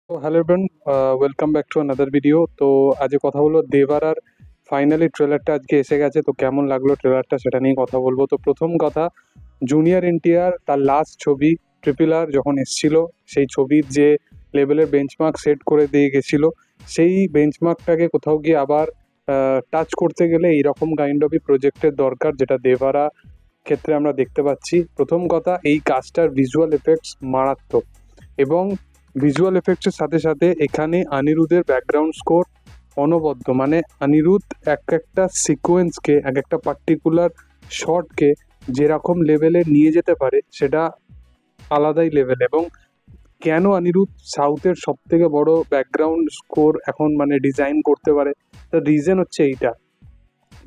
তো hello everyone, welcome back to another video. তো আজকে কথা বলবো দেবারার ফাইনালি ট্রেলারটা আজকে এসে গেছে। তো কেমন লাগলো ট্রেলারটা সেটা নিয়ে কথা বলবো। তো প্রথম কথা, জুনিয়র এনটিআর তার লাস্ট ছবি ট্রিপল আর যখন এসেছিল, সেই ছবির যে লেভেলের বেঞ্চমার্ক সেট করে দিয়ে গেছিল, সেই বেঞ্চমার্কটাকে কোথাও গিয়ে আবার টাচ করতে গেলে এইরকম কাইন্ড অফই প্রজেক্টের দরকার, যেটা দেবারা ক্ষেত্রে আমরা দেখতে পাচ্ছি। প্রথম কথা, এই কাজটার ভিজুয়াল এফেক্টস মারাত্মক, এবং ভিজুয়াল এফেক্টসের সাথে সাথে এখানে অনিরুদ্ধের ব্যাকগ্রাউন্ড স্কোর অনবদ্য। মানে অনিরুদ্ধ এক একটা সিকোয়েন্সকে, এক একটা পার্টিকুলার শটকে যেরকম লেভেলে নিয়ে যেতে পারে, সেটা আলাদাই লেভেল। এবং কেন অনিরুদ্ধ সাউথের সব থেকে বড় ব্যাকগ্রাউন্ড স্কোর এখন মানে ডিজাইন করতে পারে, তার রিজন হচ্ছে এইটা,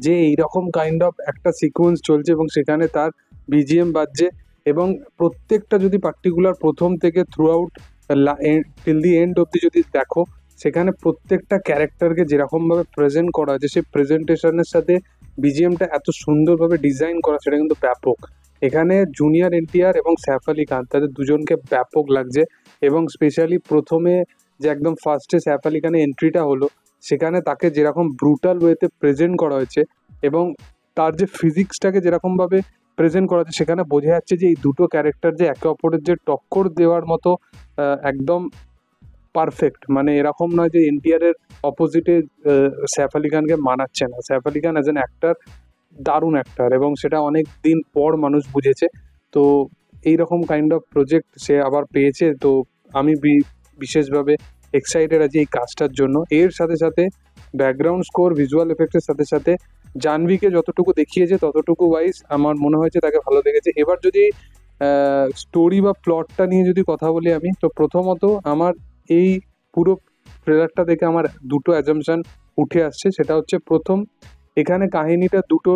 যে এইরকম কাইন্ড অফ একটা সিকোয়েন্স চলছে এবং সেখানে তার বিজিএম বাজছে, এবং প্রত্যেকটা যদি পার্টিকুলার প্রথম থেকে through out till the end অব্দি যদি দেখো, সেখানে প্রত্যেকটা ক্যারেক্টারকে যেরকমভাবে প্রেজেন্ট করা হয়েছে, সেই প্রেজেন্টেশনের সাথে বিজিএমটা এত সুন্দরভাবে ডিজাইন করা, সেটা কিন্তু ব্যাপক। এখানে জুনিয়র এনটিআর এবং সैफ আলি খান, তাদের দুজনকে ব্যাপক লাগছে। এবং স্পেশালি প্রথমে যে একদম ফার্স্টে सैफ আলি খানের এন্ট্রিটা হলো, সেখানে তাকে যেরকম ব্রুটাল ওয়েতে প্রেজেন্ট করা হয়েছে এবং তার যে ফিজিক্সটাকে যেরকমভাবে প্রেজেন্ট করা হয়েছে, সেখানে বোঝা যাচ্ছে যে এই দুটো ক্যারেক্টার যে একে অপরের যে টক্কর দেওয়ার মতো একদম পারফেক্ট। মানে এরকম নয় যে এনটিআর এর অপোজিটে সैफ আলি খানকে মানাচ্ছে না। Saif Ali Khan as an actor দারুণ অ্যাক্টার, এবং সেটা অনেক দিন পর মানুষ বুঝেছে। তো এইরকম কাইন্ড অফ প্রজেক্ট সে আবার পেয়েছে। তো আমি বিশেষভাবে এক্সাইটেড আছি এই কাজটার জন্য। এর সাথে সাথে ব্যাকগ্রাউন্ড স্কোর, ভিজুয়াল এফেক্টের সাথে সাথে জাহ্নবীকে যতটুকু দেখিয়েছে ততটুকু ওয়াইজ আমার মনে হয়েছে তাকে ভালো লেগেছে। এবার যদি স্টোরি বা প্লটটা নিয়ে যদি কথা বলি আমি, তো প্রথমত আমার এই পুরো ট্রেলারটা দেখে আমার দুটো অ্যাজাম্পশন উঠে আসছে। সেটা হচ্ছে, প্রথম, এখানে কাহিনীটা দুটো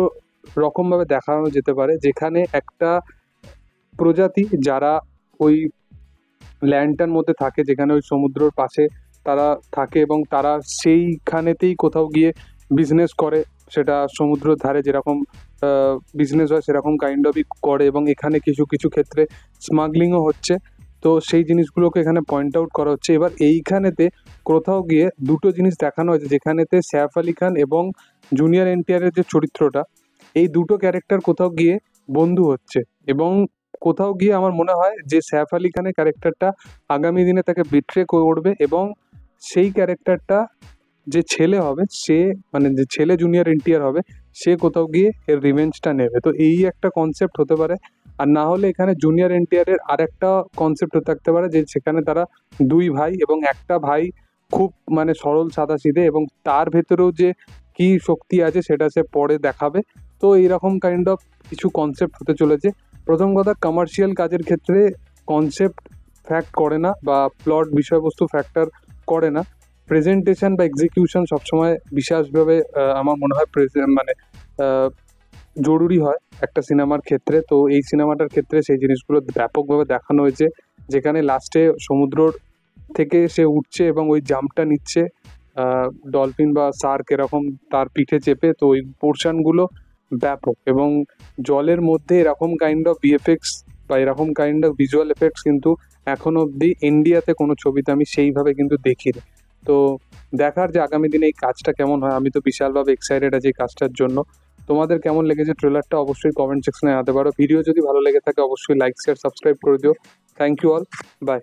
রকমভাবে দেখানো যেতে পারে। যেখানে একটা প্রজাতি যারা ওই ল্যান্ডটার মধ্যে থাকে, যেখানে ওই সমুদ্রের পাশে তারা থাকে, এবং তারা সেইখানেতেই কোথাও গিয়ে বিজনেস করে। সেটা সমুদ্রের ধারে যেরকম বিজনেস হয় সেরকম কাইন্ড অফই করে, এবং এখানে কিছু কিছু ক্ষেত্রে স্মাগলিংও হচ্ছে। তো সেই জিনিসগুলোকে এখানে পয়েন্ট আউট করা হচ্ছে। এবার এইখানেতে কোথাও গিয়ে দুটো জিনিস দেখানো হয়েছে, যেখানেতে সैफ আলি খান এবং জুনিয়র এনটিআর এর যে চরিত্রটা, এই দুটো ক্যারেক্টার কোথাও গিয়ে বন্ধু হচ্ছে। এবং কোথাও গিয়ে আমার মনে হয় যে সैफ আলি খানের ক্যারেক্টারটা আগামী দিনে তাকে বিট্রে করবে, এবং সেই ক্যারেক্টারটা যে ছেলে হবে, সে মানে যে ছেলে জুনিয়র এনটিআর হবে, সে কোথাও গিয়ে এর রিভেঞ্জটা নেবে। তো এই একটা কনসেপ্ট হতে পারে। আর না হলে এখানে জুনিয়র এনটিআর এর আরেকটা কনসেপ্ট হতে থাকতে পারে, যে সেখানে তারা দুই ভাই, এবং একটা ভাই খুব মানে সরল সাদাসিধে, এবং তার ভেতরেও যে কি শক্তি আছে সেটা সে পরে দেখাবে। তো এইরকম কাইন্ড অফ কিছু কনসেপ্ট হতে চলেছে। প্রথম কথা, কমার্শিয়াল কাজের ক্ষেত্রে কনসেপ্ট ফ্যাক্ট করে না, বা প্লট বিষয়বস্তু ফ্যাক্টর করে না। প্রেজেন্টেশন বা এক্সিকিউশন সবসময় বিশেষভাবে আমার মনে হয় মানে আহ, জরুরি হয় একটা সিনেমার ক্ষেত্রে। তো এই সিনেমাটার ক্ষেত্রে সেই জিনিসগুলো ব্যাপকভাবে দেখানো হয়েছে, যেখানে লাস্টে সমুদ্র থেকে সে উঠছে এবং ওই জাম্পটা নিচ্ছে ডলফিন বা শার্ক এরকম তার পিঠে চেপে। তো ওই পোর্শনগুলো ব্যাপক, এবং জলের মধ্যে এরকম কাইন্ড অফ ভিএফএক্স বা এরকম কাইন্ড অফ ভিজুয়াল এফেক্টস কিন্তু এখন অবধি ইন্ডিয়াতে কোনো ছবিতে আমি সেইভাবে কিন্তু দেখিনি। তো দেখার যে আগামী দিনে এই কাজটা কেমন হয়, আমি তো বিশালভাবে এক্সাইটেড আছি এই কাজটার জন্য। তোমাদের কেমন লেগেছে ট্রেলারটা অবশ্যই কমেন্ট সেকশনে জানাতে পারো। ভিডিও যদি ভালো লেগে থাকে অবশ্যই লাইক শেয়ার সাবস্ক্রাইব করে দিও। Thank you all, by.